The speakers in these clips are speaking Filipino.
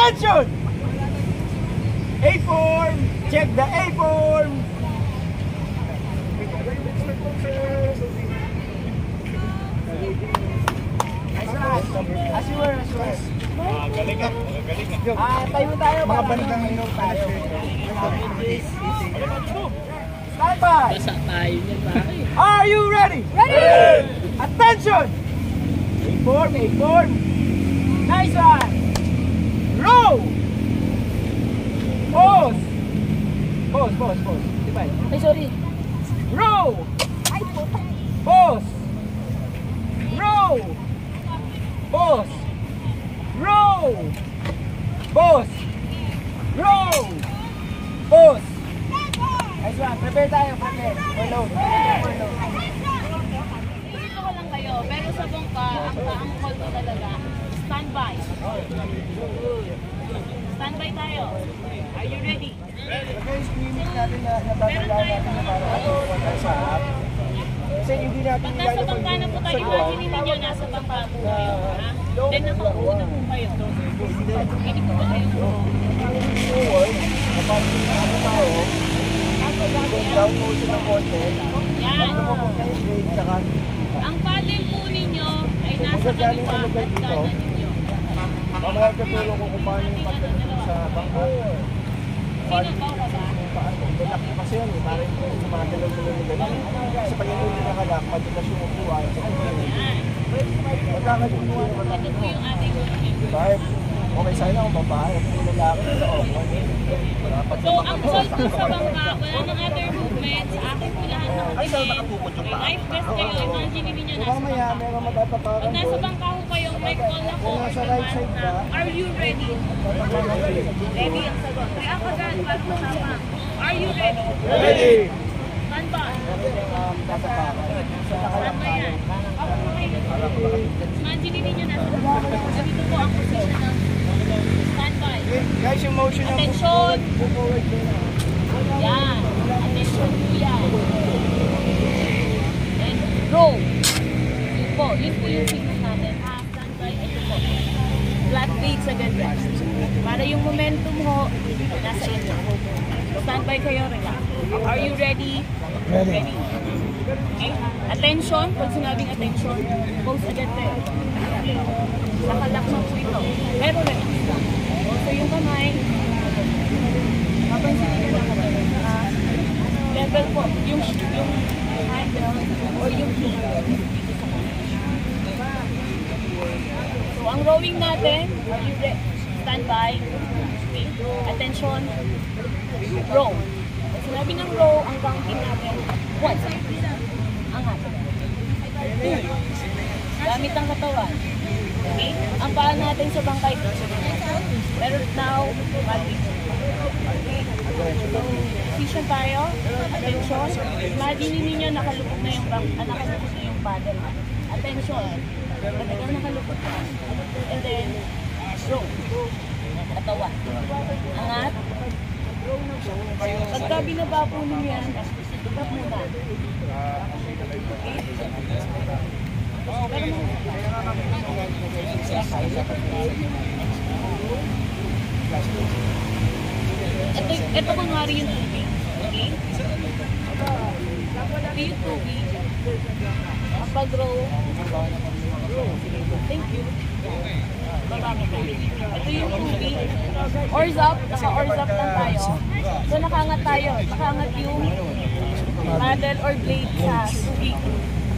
Attention! A-form! Check the A-form! As you were. Galing ka. Tayo tayo. Mga bandang inom tayo. Stand by! Basa tayo niyan, bakit? Are you ready? Ready! Attention! A-form, A-form. Nice one! Row! Pause! Pause. Diba? Ay, sorry. Row! Pause! Row! Pause! Row! Pause! Row! Pause! Nice one. Prepare tayo. Overload. Dito ko lang kayo, pero sa bangka, ang call ko talaga, standby. Standby tayo. Are you ready? Meron tayo Kasi hindi natin pag nasa bangka na po tayo, imagine ninyo nasa bangka po kayo. Then nakaupo na po kayo. Hindi po ba kayo? Yan. Ang paddle po ninyo ay nasa kaliwa at kanan ninyo. Mamaya katulong ko kung paano yung pagdating sa bangka. Sino ba ba? Kasi yan eh, parang yung gumagalaw-galaw na gano'n. Kasi pag yung hindi nakalak, madulas yung upuan. Magkakalupuan naman Ito po yung ating movement. Kahit okay sana kung babae, kung lalaki nila okay. So, ang call po sa bangka, wala nang other movements. Akin po lahat ng movement. Life vest kayo, imagine ninyo So nasa mamaya, bangka. meron matatapakan Pag nasa doon. bangka ko kayo, may call na po. Kung nasa right side ka, Are you ready? Ready ang sagot. Kaya ako dyan, para masama. Are you ready? Ready! Stand by. tatapakan. Stand by yan. Imagine ninyo nasa bangka. Dito po ang position ng stand by. Guys, yung motion ng Attention! Yan. Attention po yan. And row. Yun po yung signal natin. Stand by. Ito po. Flat weights agad yan. Para yung momentum ho, nasa inyo. Stand by kayo, relax. Are you ready? Ready. Okay. Attention. Pag sinabing attention, pose agad kayo. Nakalak na po ito. Pero relax lang. So yung kamay, mapansin nyo lang level po, yung handle or yung so ang rowing natin, are you ready? Stand by. Attention. Row. Pag sinabi ng row, ang counting natin, 1. Angat. 2. Gamit ang katawan. Okay? Ang paa natin sa bangkay. Pero now, position tayo. Attention. Imagine ninyo nakalupot na yung paddle. Attention. Talagang nakalupot na. And then, row. Katawan. Angat. Pagka binaba po ninyo yan, stop muna. Okay? Ito kunwari yung tubig. Okay? Ito yung tubig. Ang pag-row. Thank you. Babami tayo. Ito yung tubig. Oars up. Naka-oars up lang tayo. So nakangat tayo. Nakangat yung paddle or blade sa tubig.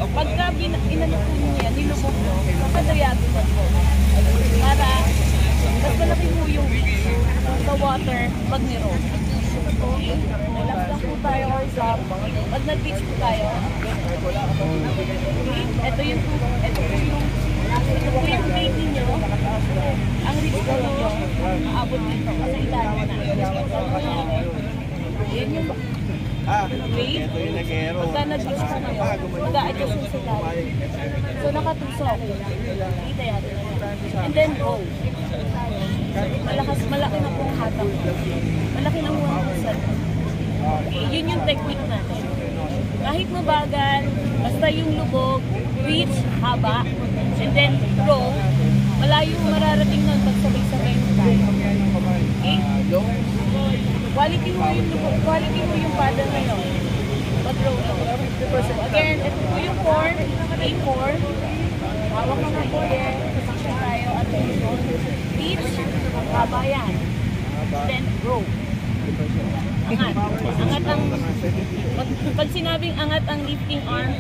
Pagka inanong po niya, nilubog nyo, nakadayago na po. Para mas malaki po yung sa water pag niro. Okay? Relax lang po tayo or stop. Pag nag-beach po tayo, okay? Ito po yung blade ninyo. Ang reach po ninyo, maabot dito. Kasi ilalim na. Yan yung blade. Pagka nag-beach po kayo, mag-a-adjust po sila. So nakatusok. Kita yan. And then roll. Malaki na pong hatak. Malaki na po ang pusat. Okay, yun yung technique natin. Kahit mabagal, basta yung lubog, reach, haba, and then roll, malayo mararating nun pag sabay-sabay tayo. Okay? Quality mo yung paddle ngayon. Pag-row mo. So again, ito po yung form, A4. Hawak mo ng bode, position tayo, attention. Reach, haba yan. Then row. Angat. Angat ang, pag sinabing angat ang lifting arm,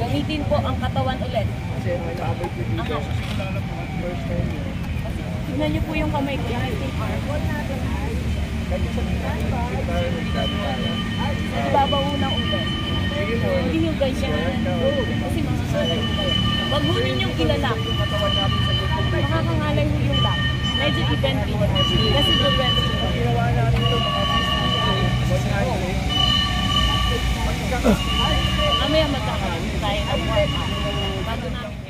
gamitin po ang katawan ulit. Angat. Tignan niyo po yung kamay ko, yung lifting arm. Ibabaw ng ulo. Hindi yung ganyan. Kasi makakalay mo kayo. Wag mo ninyong ilalak. Makakangalay mo yung lock. Medyo i-bend mo. Kasi i-bend mo. Mamaya magkakaroon tayo ng warm up. Bago namin